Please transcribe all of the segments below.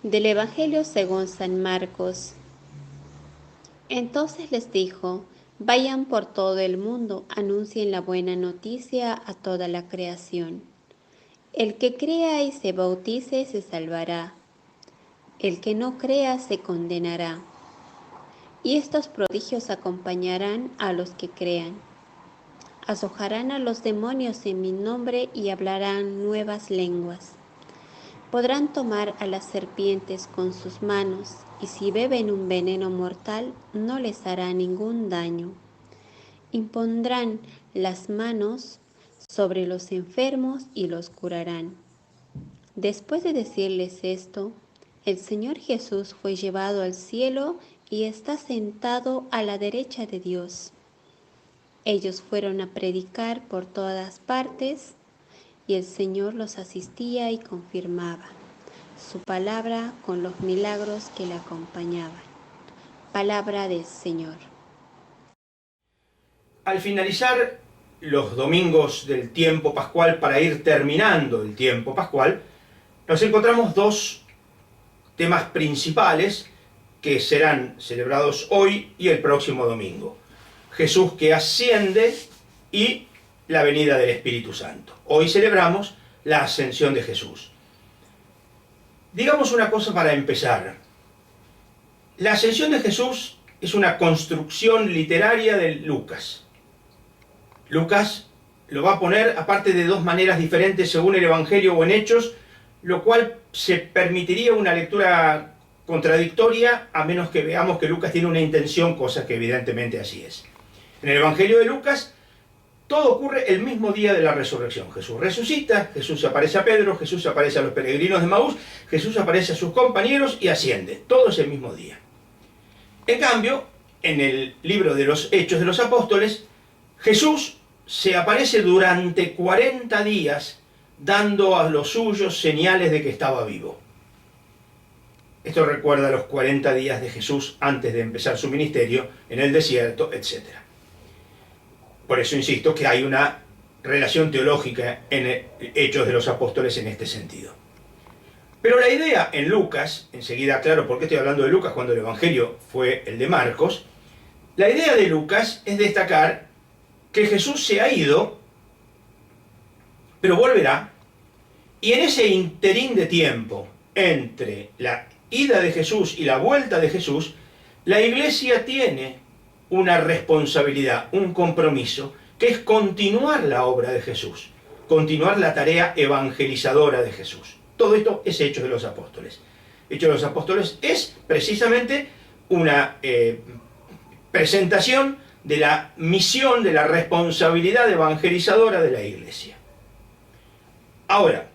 Del Evangelio según San Marcos. Entonces les dijo: vayan por todo el mundo, anuncien la buena noticia a toda la creación. El que crea y se bautice se salvará, el que no crea se condenará. Y estos prodigios acompañarán a los que crean. Azojarán a los demonios en mi nombre y hablarán nuevas lenguas. Podrán tomar a las serpientes con sus manos, y si beben un veneno mortal, no les hará ningún daño. Impondrán las manos sobre los enfermos y los curarán. Después de decirles esto, el Señor Jesús fue llevado al cielo y está sentado a la derecha de Dios. Ellos fueron a predicar por todas partes, y el Señor los asistía y confirmaba su palabra con los milagros que le acompañaban. Palabra del Señor. Al finalizar los domingos del tiempo pascual, para ir terminando el tiempo pascual, nos encontramos dos temas principales que serán celebrados hoy y el próximo domingo: Jesús que asciende y la venida del Espíritu Santo. Hoy celebramos la ascensión de Jesús. Digamos una cosa para empezar. La ascensión de Jesús es una construcción literaria de Lucas. Lucas lo va a poner, aparte de dos maneras diferentes según el Evangelio o en Hechos, lo cual se permitiría una lectura contradictoria a menos que veamos que Lucas tiene una intención, cosa que evidentemente así es. En el Evangelio de Lucas todo ocurre el mismo día de la resurrección. Jesús resucita, Jesús se aparece a Pedro, Jesús se aparece a los peregrinos de Maús, Jesús aparece a sus compañeros y asciende. Todo es el mismo día. En cambio, en el libro de los Hechos de los Apóstoles, Jesús se aparece durante 40 días dando a los suyos señales de que estaba vivo. Esto recuerda los 40 días de Jesús antes de empezar su ministerio en el desierto, etc. Por eso insisto que hay una relación teológica en Hechos de los Apóstoles en este sentido. Pero la idea en Lucas, enseguida aclaro por qué estoy hablando de Lucas cuando el Evangelio fue el de Marcos, la idea de Lucas es destacar que Jesús se ha ido, pero volverá, y en ese interín de tiempo entre la ida de Jesús y la vuelta de Jesús, la Iglesia tiene una responsabilidad, un compromiso, que es continuar la obra de Jesús, continuar la tarea evangelizadora de Jesús. Todo esto es Hechos de los Apóstoles. Hechos de los Apóstoles es precisamente una presentación de la misión, de la responsabilidad evangelizadora de la Iglesia. Ahora,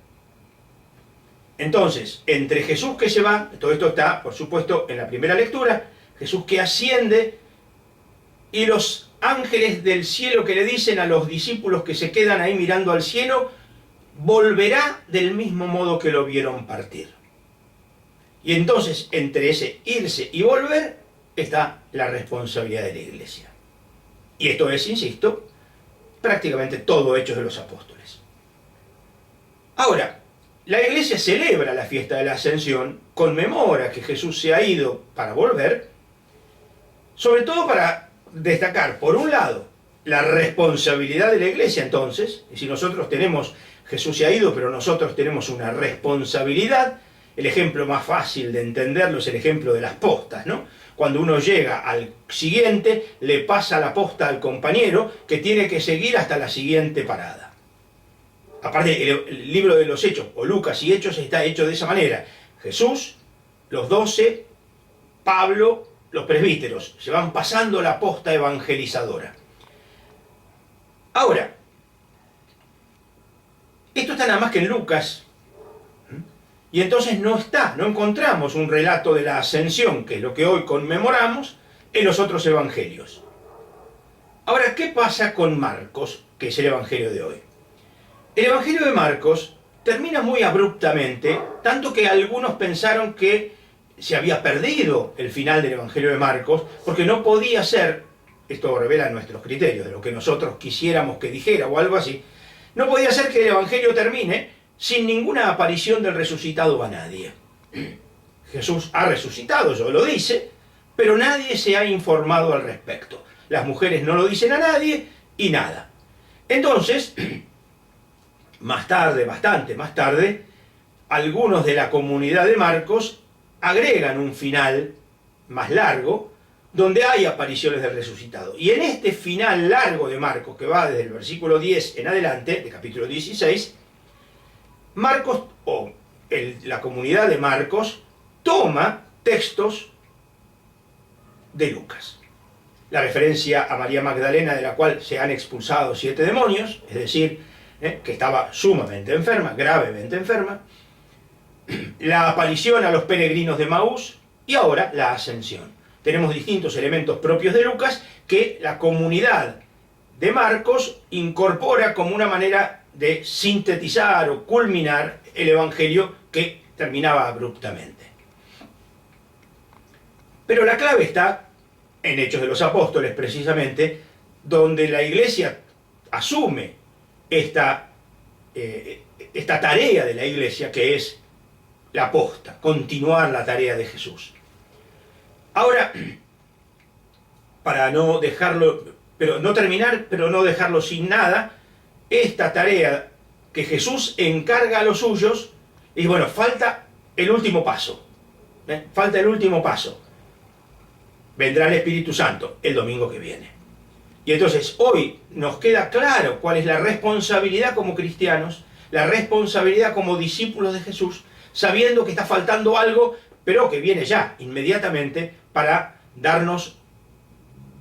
entonces, entre Jesús que se va, todo esto está, por supuesto, en la primera lectura, Jesús que asciende, y los ángeles del cielo que le dicen a los discípulos que se quedan ahí mirando al cielo: volverá del mismo modo que lo vieron partir. Y entonces, entre ese irse y volver, está la responsabilidad de la Iglesia. Y esto es, insisto, prácticamente todo Hechos de los Apóstoles. Ahora, la Iglesia celebra la fiesta de la Ascensión, conmemora que Jesús se ha ido para volver, sobre todo para destacar, por un lado, la responsabilidad de la Iglesia. Entonces, y si nosotros tenemos, Jesús se ha ido, pero nosotros tenemos una responsabilidad. El ejemplo más fácil de entenderlo es el ejemplo de las postas, ¿no? Cuando uno llega al siguiente, le pasa la posta al compañero que tiene que seguir hasta la siguiente parada. Aparte, el libro de los Hechos, o Lucas y Hechos, está hecho de esa manera. Jesús, los 12, Pablo, los presbíteros, se van pasando la posta evangelizadora. Ahora, esto está nada más que en Lucas, y entonces no encontramos un relato de la ascensión, que es lo que hoy conmemoramos, en los otros evangelios. Ahora, ¿qué pasa con Marcos, que es el evangelio de hoy? El evangelio de Marcos termina muy abruptamente, tanto que algunos pensaron que se había perdido el final del evangelio de Marcos, porque no podía ser, esto revela nuestros criterios, de lo que nosotros quisiéramos que dijera o algo así, no podía ser que el evangelio termine sin ninguna aparición del resucitado a nadie. Jesús ha resucitado, eso lo dice, pero nadie se ha informado al respecto. Las mujeres no lo dicen a nadie y nada. Entonces, más tarde, bastante más tarde, algunos de la comunidad de Marcos agregan un final más largo, donde hay apariciones del resucitado. Y en este final largo de Marcos, que va desde el versículo 10 en adelante, de capítulo 16, Marcos, la comunidad de Marcos, toma textos de Lucas. La referencia a María Magdalena, de la cual se han expulsado 7 demonios, es decir, que estaba sumamente enferma, gravemente enferma, la aparición a los peregrinos de Maús y ahora la ascensión. Tenemos distintos elementos propios de Lucas que la comunidad de Marcos incorpora como una manera de sintetizar o culminar el Evangelio que terminaba abruptamente. Pero la clave está en Hechos de los Apóstoles, precisamente, donde la Iglesia asume esta tarea de la Iglesia, que es la posta, continuar la tarea de Jesús. Ahora, para no dejarlo, pero no terminar, pero no dejarlo sin nada, esta tarea que Jesús encarga a los suyos, y bueno, falta el último paso. Falta el último paso. Vendrá el Espíritu Santo el domingo que viene. Y entonces hoy nos queda claro cuál es la responsabilidad como cristianos, la responsabilidad como discípulos de Jesús, sabiendo que está faltando algo, pero que viene ya, inmediatamente, para darnos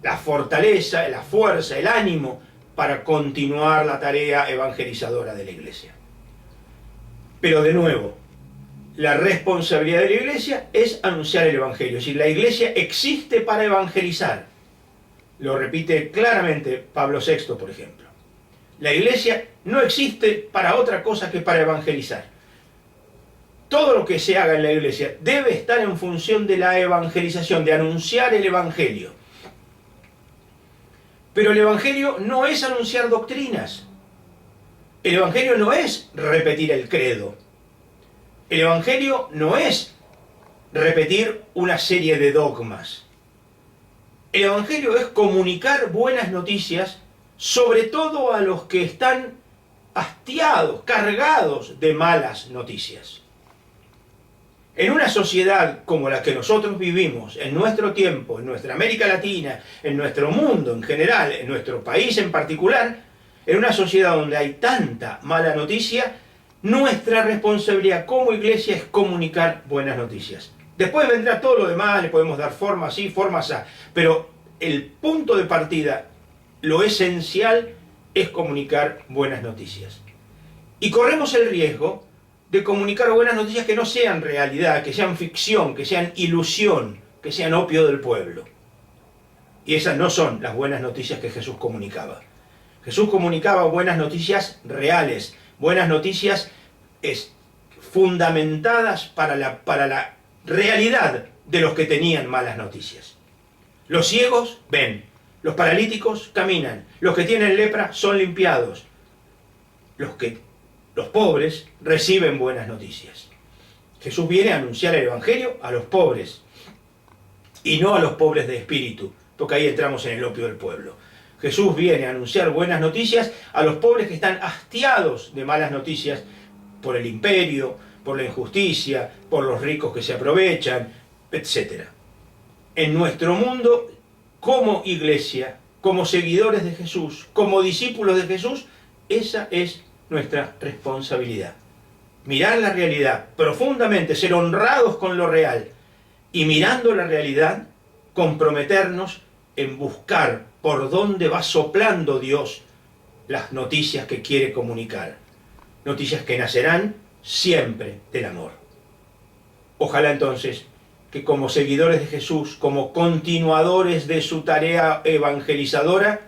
la fortaleza, la fuerza, el ánimo para continuar la tarea evangelizadora de la Iglesia. Pero de nuevo, la responsabilidad de la Iglesia es anunciar el Evangelio. Es decir, la Iglesia existe para evangelizar. Lo repite claramente Pablo VI, por ejemplo. La Iglesia no existe para otra cosa que para evangelizar. Todo lo que se haga en la Iglesia debe estar en función de la evangelización, de anunciar el Evangelio. Pero el Evangelio no es anunciar doctrinas. El Evangelio no es repetir el credo. El Evangelio no es repetir una serie de dogmas. El Evangelio es comunicar buenas noticias, sobre todo a los que están hastiados, cargados de malas noticias. En una sociedad como la que nosotros vivimos, en nuestro tiempo, en nuestra América Latina, en nuestro mundo en general, en nuestro país en particular, en una sociedad donde hay tanta mala noticia, nuestra responsabilidad como Iglesia es comunicar buenas noticias. Después vendrá todo lo demás, le podemos dar forma así, forma así, pero el punto de partida, lo esencial, es comunicar buenas noticias. Y corremos el riesgo de comunicar buenas noticias que no sean realidad, que sean ficción, que sean ilusión, que sean opio del pueblo. Y esas no son las buenas noticias que Jesús comunicaba. Jesús comunicaba buenas noticias reales, buenas noticias fundamentadas para la realidad de los que tenían malas noticias. Los ciegos ven, los paralíticos caminan, los que tienen lepra son limpiados, los pobres reciben buenas noticias. Jesús viene a anunciar el Evangelio a los pobres, y no a los pobres de espíritu, porque ahí entramos en el opio del pueblo. Jesús viene a anunciar buenas noticias a los pobres que están hastiados de malas noticias por el imperio, por la injusticia, por los ricos que se aprovechan, etc. En nuestro mundo, como Iglesia, como seguidores de Jesús, como discípulos de Jesús, esa es nuestra responsabilidad. Mirar la realidad profundamente, ser honrados con lo real y mirando la realidad, comprometernos en buscar por dónde va soplando Dios las noticias que quiere comunicar. Noticias que nacerán siempre del amor. Ojalá entonces que como seguidores de Jesús, como continuadores de su tarea evangelizadora,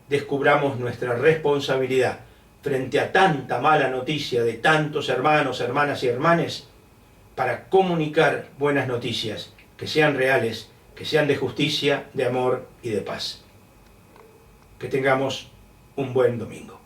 descubramos nuestra responsabilidad frente a tanta mala noticia de tantos hermanos, hermanas y hermanes, para comunicar buenas noticias que sean reales, que sean de justicia, de amor y de paz. Que tengamos un buen domingo.